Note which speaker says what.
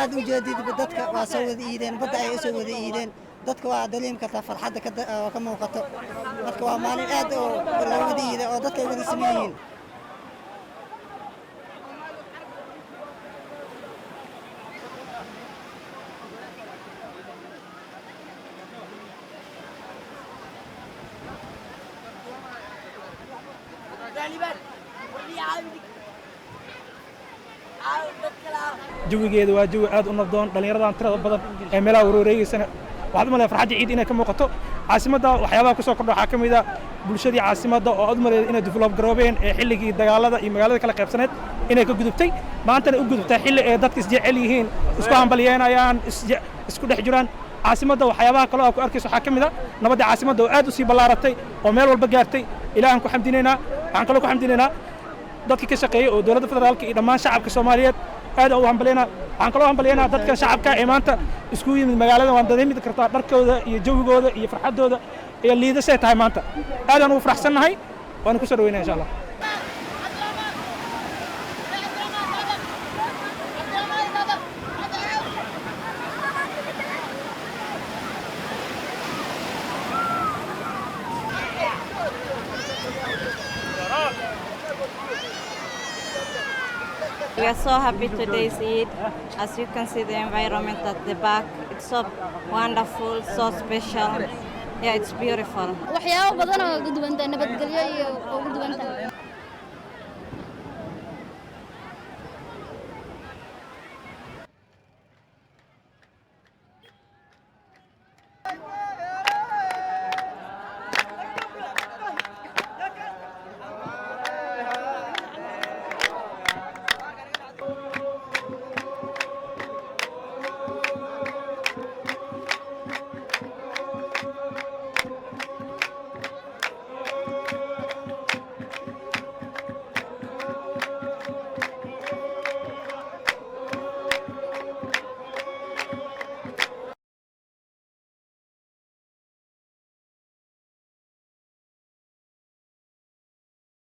Speaker 1: aad u jeedid dadka waa soo wada iideen badda ay soo wada iideen dadka waa dareemi kartaa farxadda ka muuqato dadka waa maalin aad oo loo wada iiday oo dadka ay wada sameeyeen
Speaker 2: jawigeedu waa jawi aad u nabdoon dhalinyaradan tirada badan ee meelaha wareegaysana waxaad u maleeyaa farxadda ciid inay ka muuqato caasimadda waxyaabaha ku soo kordha waxaa ka mid ah bulshadii caasimadda oo aad u maleeya inay develop garoobeen ee xilligii dagaalada iyo magaalada kala qaybsaneed inay ka gudubtay maantana u gudubtay xilli ee dadka isjecel yihiin isku hambalyeynayaan isku dhex jiraan caasimadda waxyaabaha kale oo ku arkayso waxaa ka mid ah nabadda caasimadda oo aad u sii ballaaratay oo meel walba gaartay ilaahan ku xamdinaynaa waxaan kaloo ku xamdinaynaa dadka ka shaqeeyay oo dowladda federaalka iyo dhammaan shacabka Soomaaliyeed aad u hambalyeynaa waxaan kaloo hambalyeynaa dadka shacabka ee maanta isku yimid magaalada waan dareemi kartaa dharkooda iyo jawigooda iyo farxadooda iyo liidashay tahay maanta aad aan u faraxsanahay waan ku soo dhaweynaa insha Allah
Speaker 3: We are so happy today's Eid. As you can see the environment at the back, it's so wonderful, so special. Yeah, it's beautiful.
Speaker 4: waxyaabo badan oo gudbanta nabadgelyo iyo ugu duwanta